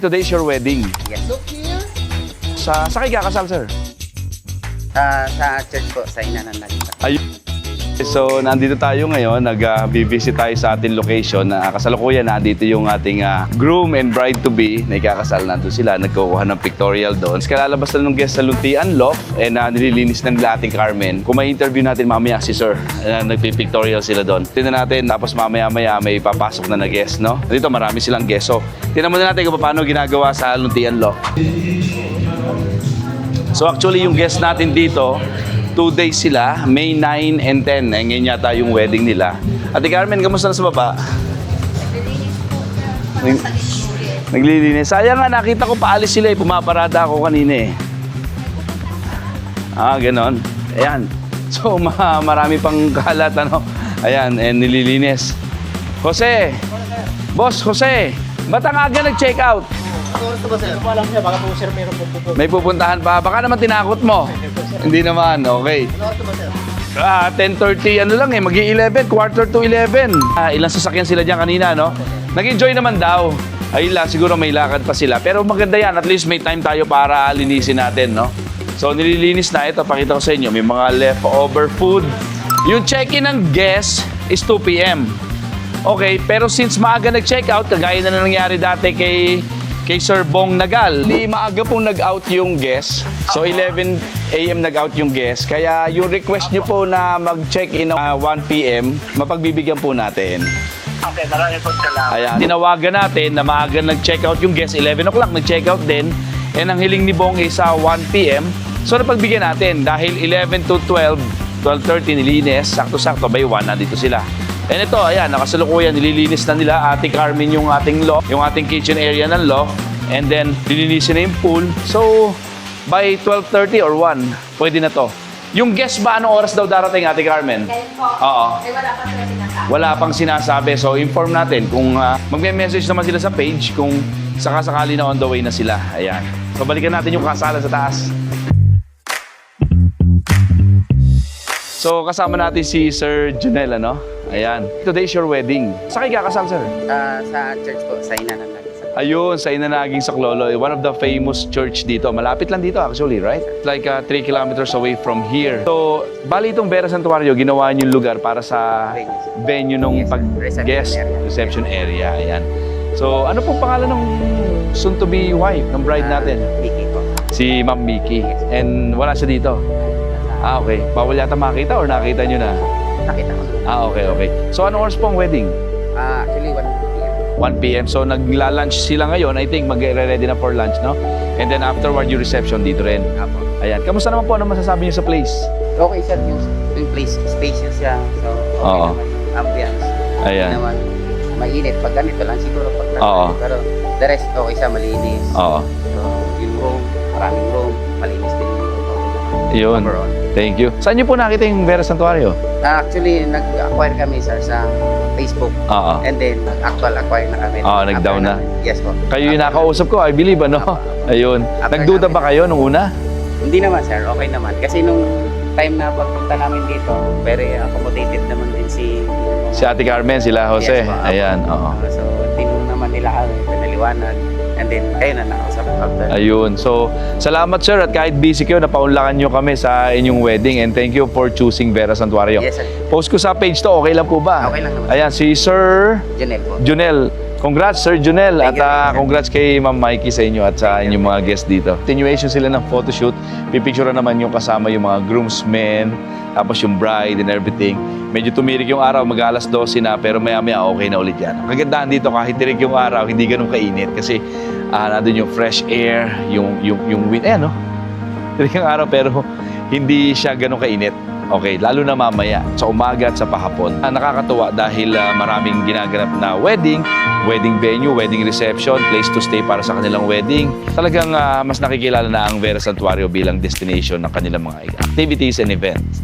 Today's your wedding. Yes. Sa kayo kakasal, sir? Sa church po, sa Inanan Nagita. Ayun. So, nandito tayo ngayon. Nag-visit tayo sa ating location. Kasalukuyan, nandito yung ating groom and bride-to-be na ikakasal. Nandun sila, nagkukuha ng pictorial doon. Kalalabas na ng guest sa Luntian Loft and nililinis ng nila ating Carmen. Kung may interview natin mamaya si sir, nagpipictorial sila doon. Tingnan natin, tapos mamaya-maya may papasok na guest, no? Dito marami silang guest. So, tingnan muna natin kung paano ginagawa sa Luntian Loft. So, actually, yung guest natin dito, 2 days sila, May 9 and 10. Ngayon yata yung wedding nila. Ate Carmen, kamusta na sa baba? Naglilinis. Sayang nga, nakita ko paalis sila eh. Pumaparada ako kanina eh. Ganon. Ayan. So, marami pang kalat, ano? Ayan, and nililinis. Jose! Boss, Jose! Ba't ang aga nag-check out? Oras na ba, sir? Alam niya, baka po, sir, meron po po. May pupuntahan pa. Baka naman tinakot mo. Hindi naman, okay. Oras na ba, sir? 10:30, ano lang eh, magi-11, quarter to 11. Ilang sasakyan sila dyan kanina, no? Nag-enjoy naman daw. Ayun lang, siguro may lakad pa sila. Pero maganda yan, at least may time tayo para linisin natin, no? So, nililinis na. Ito, pakita ko sa inyo, may mga leftover food. Yung check-in ng guest is 2 p.m. Okay, pero since maaga nag-check out, kagaya na nangyari dati kay Sir Bong Nagal. Hindi maaga pong nag-out yung guest. So 11 a.m. nag-out yung guest. Kaya yung request nyo po na mag-check-in 1 p.m., mapagbibigyan po natin. Okay, maraming po salamat. Ayan. Tinawagan natin na maaga nag-check out yung guest. 11 o'clock nag-check out din. And ang hiling ni Bong is 1 p.m. So napagbigyan natin dahil 11 to 12, 12:30 nilinis. Sakto-sakto by 1 nandito sila. And ito, ayan, nakasalukuyan, nililinis na nila Ate Carmen yung ating loft, yung ating kitchen area ng loft, and then nilinisin na yung pool. So, by 12:30 or 1, pwede na to. Yung guest ba, anong oras daw darating, Ate Carmen? Ngayon po, Oo. ay wala pa sila sinasabi. Wala pang sinasabi, so inform natin kung magme-message naman sila sa page kung sakasakali na on the way na sila. Ayan. So, balikan natin yung kasalan sa taas. So, kasama natin si Sir Junel, ano? Ayan. Today's your wedding. Sa kayo kakasal, sir? Sa church po, sa Inanan Nagita. Ayun, sa Inanaging Saklolo. One of the famous church dito. Malapit lang dito actually, right? Like 3 kilometers away from here. So, bali itong Vera Santuario, ginawa niyo yung lugar para sa venue nung Yes, pag-guest reception area. reception area. Ayan. So, ano pong pangalan ng soon-to-be wife, ng bride natin? Vicky po. Si Ma'am Mickey. And wala siya dito? Okay. Bawal yata makita or nakita nyo na? Nakita ko. Okay. So, ano oras po ang wedding? Actually, 1 p.m. 1 p.m. So, nagla-lunch sila ngayon. I think mag-ready na for lunch, no? And then afterward, yung reception dito rin. Apo. Ayan. Kamusta naman po? Ano masasabi niyo sa place? Okay, sir, yung place, spacious siya. So, okay Oo. naman. Ambience. Ayan. Hindi naman mainit. Pag ganito lang, siguro pag Oo. Pero the rest, okay siya, malinis. Oo. So, yung room, maraming room, malinis din yung room. Yun. Overall. Thank you. Saan niyo po nakita yung Vera Santuario? Actually, nag-acquire kami, sir, sa Facebook. Oo. And then, actual acquire na kami. Nag-down na. Yes po. Kayo yung nakausap ko, I believe, ano? Ayun. After Nagduda namin. ba kayo nung una? Hindi naman, sir. Okay naman. Kasi nung time na pagpunta namin dito, very accommodative naman din Si Ate Carmen, sila Jose. Yes, po. Ayan, oo. So, tinulong naman nila kami, pinaliwanag. And then, kayo na nakausap after. Ayun. So, salamat sir at kahit busy kayo, napaunlakan nyo kami sa inyong wedding and thank you for choosing Vera Santuario. Yes, sir. Post ko sa page to, okay lang po ba? Okay lang naman. Ayan, si Sir Janelle po. Junel. Congrats, Sir Junel. At Thank you, sir. congrats kay Ma'am Mikey sa inyo at sa inyong mga guests dito. Continuation sila ng photoshoot. Pipicture naman yung kasama yung mga groomsmen, tapos yung bride and everything. Medyo tumirik yung araw, mag-alas 12 na, pero maya-maya okay na ulit yan. Ang kagandahan dito, kahit tirik yung araw, hindi ganun kainit. Kasi nandun yung fresh air, yung wind. Ayan, no? Tirik yung araw, pero hindi siya ganun kainit. Okay, lalo na mamaya, sa umaga at sa pahapon. Nakakatuwa dahil maraming ginaganap na wedding venue, wedding reception, place to stay para sa kanilang wedding. Talagang mas nakikilala na ang Vera Santuario bilang destination ng kanilang mga activities and events.